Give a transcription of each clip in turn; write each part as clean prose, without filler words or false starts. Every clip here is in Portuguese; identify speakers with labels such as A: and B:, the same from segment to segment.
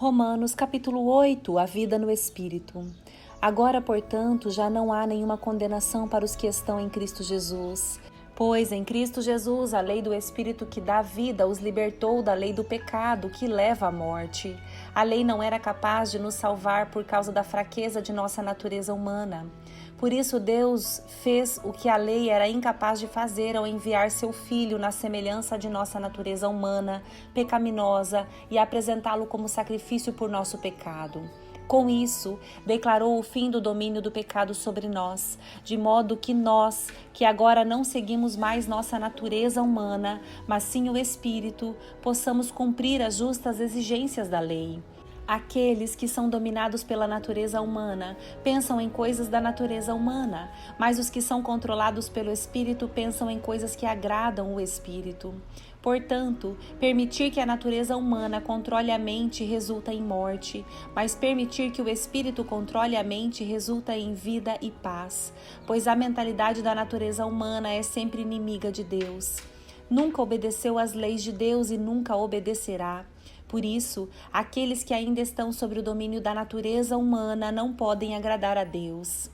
A: Romanos capítulo 8, a vida no Espírito. Agora, portanto, já não há nenhuma condenação para os que estão em Cristo Jesus. Pois em Cristo Jesus a lei do Espírito que dá vida os libertou da lei do pecado que leva à morte. A lei não era capaz de nos salvar por causa da fraqueza de nossa natureza humana. Por isso Deus fez o que a lei era incapaz de fazer ao enviar seu Filho na semelhança de nossa natureza humana, pecaminosa, e apresentá-lo como sacrifício por nosso pecado. Com isso, declarou o fim do domínio do pecado sobre nós, de modo que nós, que agora não seguimos mais nossa natureza humana, mas sim o Espírito, possamos cumprir as justas exigências da lei. Aqueles que são dominados pela natureza humana pensam em coisas da natureza humana, mas os que são controlados pelo Espírito pensam em coisas que agradam o Espírito. Portanto, permitir que a natureza humana controle a mente resulta em morte, mas permitir que o Espírito controle a mente resulta em vida e paz, pois a mentalidade da natureza humana é sempre inimiga de Deus. Nunca obedeceu às leis de Deus e nunca obedecerá. Por isso, aqueles que ainda estão sob o domínio da natureza humana não podem agradar a Deus.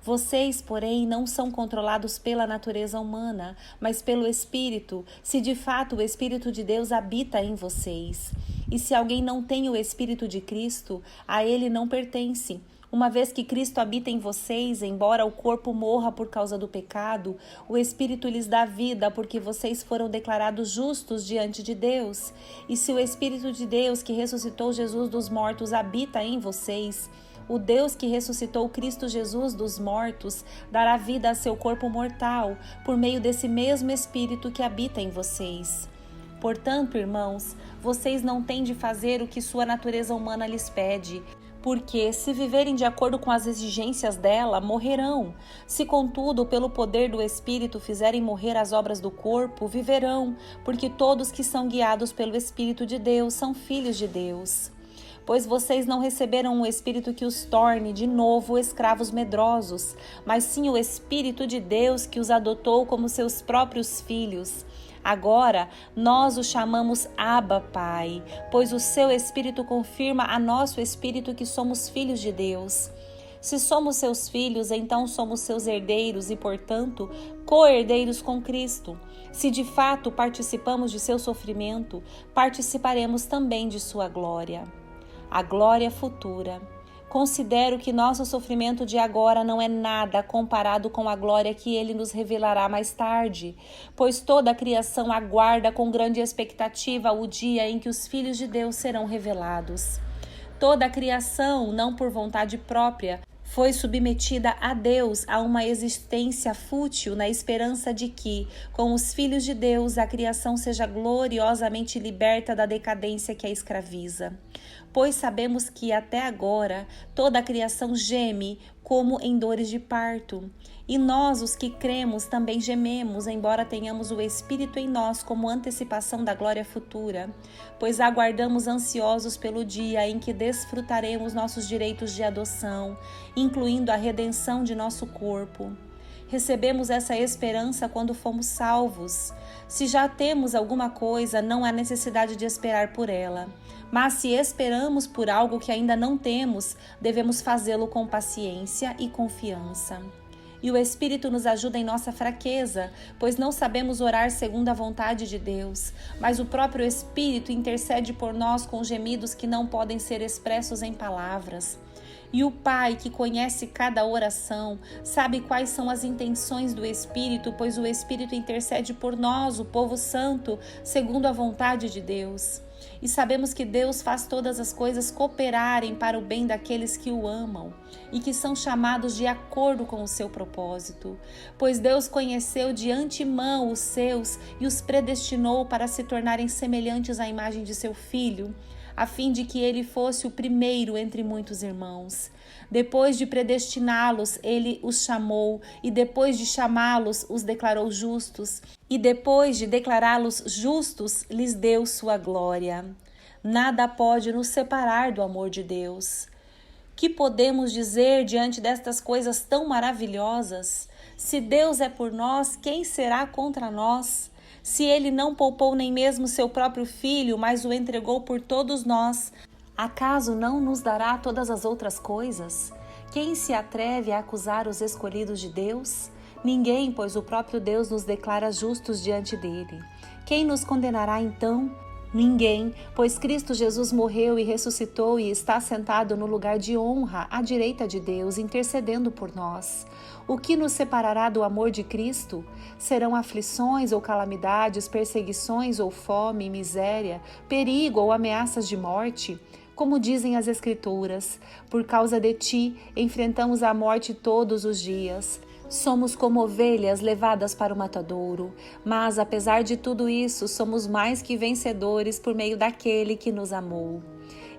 A: Vocês, porém, não são controlados pela natureza humana, mas pelo Espírito, se de fato o Espírito de Deus habita em vocês. E se alguém não tem o Espírito de Cristo, a ele não pertence. Uma vez que Cristo habita em vocês, embora o corpo morra por causa do pecado, o Espírito lhes dá vida porque vocês foram declarados justos diante de Deus. E se o Espírito de Deus que ressuscitou Jesus dos mortos habita em vocês, o Deus que ressuscitou Cristo Jesus dos mortos dará vida a seu corpo mortal por meio desse mesmo Espírito que habita em vocês. Portanto, irmãos, vocês não têm de fazer o que sua natureza humana lhes pede, porque, se viverem de acordo com as exigências dela, morrerão. Se, contudo, pelo poder do Espírito fizerem morrer as obras do corpo, viverão, porque todos que são guiados pelo Espírito de Deus são filhos de Deus. Pois vocês não receberam um Espírito que os torne de novo escravos medrosos, mas sim o Espírito de Deus que os adotou como seus próprios filhos. Agora, nós o chamamos Abba, Pai, pois o seu Espírito confirma a nosso Espírito que somos filhos de Deus. Se somos seus filhos, então somos seus herdeiros e, portanto, co-herdeiros com Cristo. Se de fato participamos de seu sofrimento, participaremos também de sua glória. A glória futura. Considero que nosso sofrimento de agora não é nada comparado com a glória que ele nos revelará mais tarde, pois toda a criação aguarda com grande expectativa o dia em que os filhos de Deus serão revelados. Toda a criação, não por vontade própria, foi submetida a Deus a uma existência fútil na esperança de que, com os filhos de Deus, a criação seja gloriosamente liberta da decadência que a escraviza. Pois sabemos que, até agora, toda a criação geme como em dores de parto. E nós, os que cremos, também gememos, embora tenhamos o Espírito em nós como antecipação da glória futura, pois aguardamos ansiosos pelo dia em que desfrutaremos nossos direitos de adoção, incluindo a redenção de nosso corpo. Recebemos essa esperança quando fomos salvos. Se já temos alguma coisa, não há necessidade de esperar por ela. Mas se esperamos por algo que ainda não temos, devemos fazê-lo com paciência e confiança. E o Espírito nos ajuda em nossa fraqueza, pois não sabemos orar segundo a vontade de Deus, mas o próprio Espírito intercede por nós com gemidos que não podem ser expressos em palavras. E o Pai, que conhece cada oração, sabe quais são as intenções do Espírito, pois o Espírito intercede por nós, o povo santo, segundo a vontade de Deus. E sabemos que Deus faz todas as coisas cooperarem para o bem daqueles que o amam e que são chamados de acordo com o seu propósito. Pois Deus conheceu de antemão os seus e os predestinou para se tornarem semelhantes à imagem de seu Filho, a fim de que ele fosse o primeiro entre muitos irmãos. Depois de predestiná-los, ele os chamou, e depois de chamá-los, os declarou justos, e depois de declará-los justos, lhes deu sua glória. Nada pode nos separar do amor de Deus. Que podemos dizer diante destas coisas tão maravilhosas? Se Deus é por nós, quem será contra nós? Se ele não poupou nem mesmo seu próprio filho, mas o entregou por todos nós, Acaso não nos dará todas as outras coisas? Quem se atreve a acusar os escolhidos de Deus? Ninguém, pois o próprio Deus nos declara justos diante dele. Quem nos condenará então? Ninguém, pois Cristo Jesus morreu e ressuscitou e está sentado no lugar de honra à direita de Deus, intercedendo por nós. O que nos separará do amor de Cristo? Serão aflições ou calamidades, perseguições ou fome, miséria, perigo ou ameaças de morte? Como dizem as Escrituras, por causa de ti enfrentamos a morte todos os dias. Somos como ovelhas levadas para o matadouro, mas apesar de tudo isso, somos mais que vencedores por meio daquele que nos amou.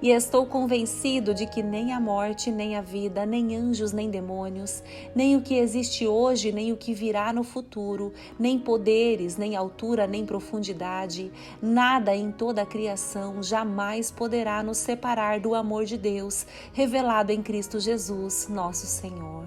A: E estou convencido de que nem a morte, nem a vida, nem anjos, nem demônios, nem o que existe hoje, nem o que virá no futuro, nem poderes, nem altura, nem profundidade, nada em toda a criação jamais poderá nos separar do amor de Deus, revelado em Cristo Jesus, nosso Senhor.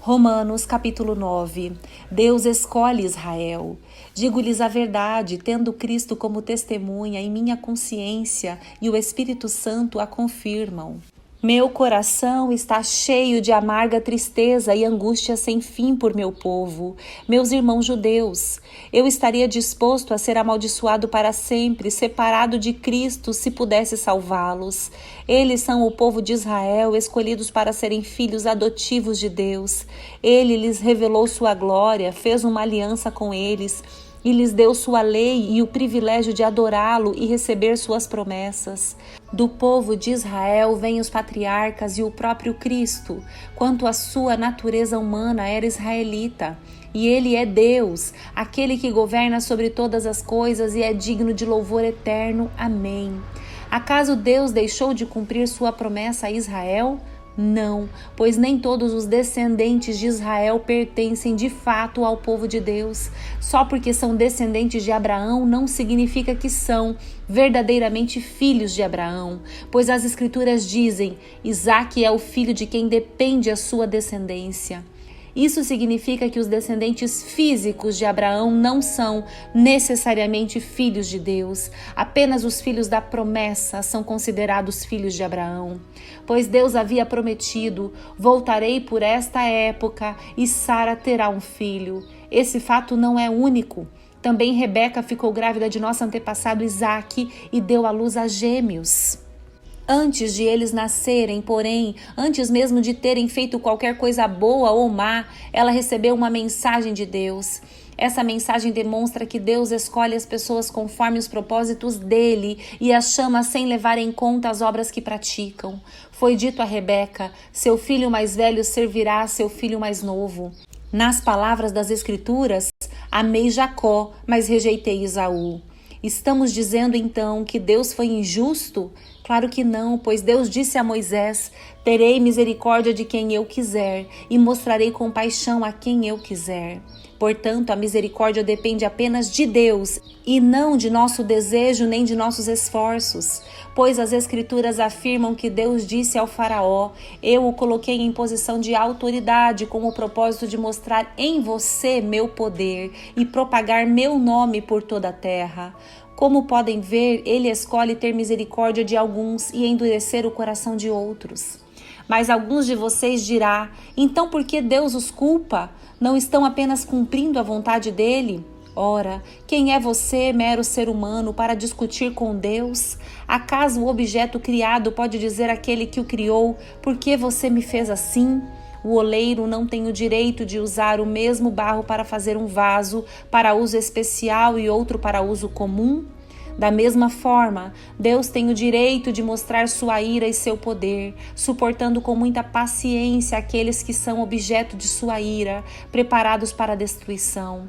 A: Romanos capítulo 9. Deus escolhe Israel. Digo-lhes a verdade, tendo Cristo como testemunha em minha consciência e o Espírito Santo a confirmam. Meu coração está cheio de amarga tristeza e angústia sem fim por meu povo, meus irmãos judeus. Eu estaria disposto a ser amaldiçoado para sempre, separado de Cristo, se pudesse salvá-los. Eles são o povo de Israel, escolhidos para serem filhos adotivos de Deus. Ele lhes revelou sua glória, fez uma aliança com eles, e lhes deu sua lei e o privilégio de adorá-lo e receber suas promessas. Do povo de Israel vêm os patriarcas e o próprio Cristo. Quanto à sua natureza humana, era israelita. E ele é Deus, aquele que governa sobre todas as coisas e é digno de louvor eterno. Amém. Acaso Deus deixou de cumprir sua promessa a Israel? Não, pois nem todos os descendentes de Israel pertencem de fato ao povo de Deus. Só porque são descendentes de Abraão não significa que são verdadeiramente filhos de Abraão, pois as Escrituras dizem: Isaque é o filho de quem depende a sua descendência. Isso significa que os descendentes físicos de Abraão não são necessariamente filhos de Deus. Apenas os filhos da promessa são considerados filhos de Abraão. Pois Deus havia prometido: voltarei por esta época e Sara terá um filho. Esse fato não é único. Também Rebeca ficou grávida de nosso antepassado Isaque e deu à luz a gêmeos. Antes de eles nascerem, porém, antes mesmo de terem feito qualquer coisa boa ou má, ela recebeu uma mensagem de Deus. Essa mensagem demonstra que Deus escolhe as pessoas conforme os propósitos dele e as chama sem levar em conta as obras que praticam. Foi dito a Rebeca: seu filho mais velho servirá a seu filho mais novo. Nas palavras das Escrituras, amei Jacó, mas rejeitei Esaú. Estamos dizendo então que Deus foi injusto? Claro que não, pois Deus disse a Moisés: terei misericórdia de quem eu quiser e mostrarei compaixão a quem eu quiser. Portanto, a misericórdia depende apenas de Deus e não de nosso desejo nem de nossos esforços. Pois as Escrituras afirmam que Deus disse ao faraó: eu o coloquei em posição de autoridade com o propósito de mostrar em você meu poder e propagar meu nome por toda a terra. Como podem ver, ele escolhe ter misericórdia de alguns e endurecer o coração de outros. Mas alguns de vocês dirão: então por que Deus os culpa? Não estão apenas cumprindo a vontade dele? Ora, quem é você, mero ser humano, para discutir com Deus? Acaso o objeto criado pode dizer àquele que o criou: por que você me fez assim? O oleiro não tem o direito de usar o mesmo barro para fazer um vaso para uso especial e outro para uso comum? Da mesma forma, Deus tem o direito de mostrar sua ira e seu poder, suportando com muita paciência aqueles que são objeto de sua ira, preparados para a destruição.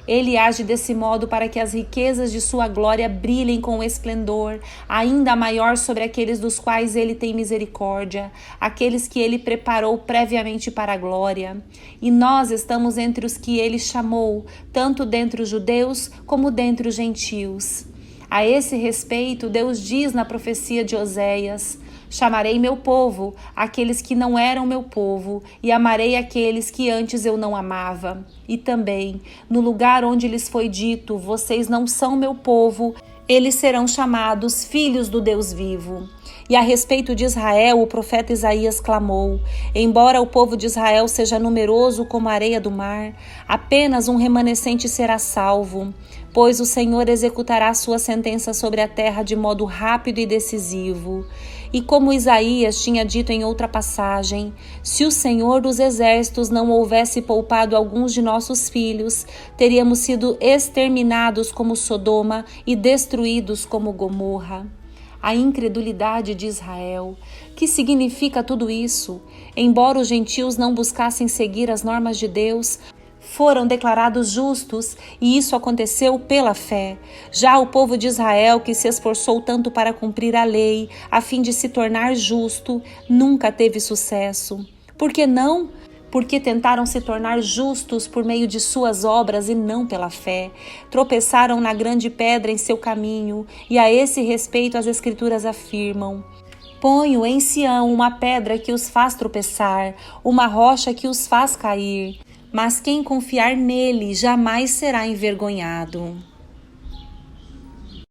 A: Ele age desse modo para que as riquezas de sua glória brilhem com esplendor, ainda maior sobre aqueles dos quais ele tem misericórdia, aqueles que ele preparou previamente para a glória. E nós estamos entre os que ele chamou, tanto dentre os judeus como dentre os gentios. A esse respeito, Deus diz na profecia de Oséias: chamarei meu povo, aqueles que não eram meu povo, e amarei aqueles que antes eu não amava. E também, no lugar onde lhes foi dito: vocês não são meu povo, Eles serão chamados filhos do Deus vivo. E a respeito de Israel, o profeta Isaías clamou: embora o povo de Israel seja numeroso como a areia do mar, apenas um remanescente será salvo, pois o Senhor executará sua sentença sobre a terra de modo rápido e decisivo. E como Isaías tinha dito em outra passagem, se o Senhor dos exércitos não houvesse poupado alguns de nossos filhos, teríamos sido exterminados como Sodoma e destruídos como Gomorra. A incredulidade de Israel. Que significa tudo isso? Embora os gentios não buscassem seguir as normas de Deus, foram declarados justos, e isso aconteceu pela fé. Já o povo de Israel, que se esforçou tanto para cumprir a lei, a fim de se tornar justo, nunca teve sucesso. Por que não? Porque tentaram se tornar justos por meio de suas obras e não pela fé. Tropeçaram na grande pedra em seu caminho, e a esse respeito as Escrituras afirmam: ponho em Sião uma pedra que os faz tropeçar, uma rocha que os faz cair, mas quem confiar nele jamais será envergonhado.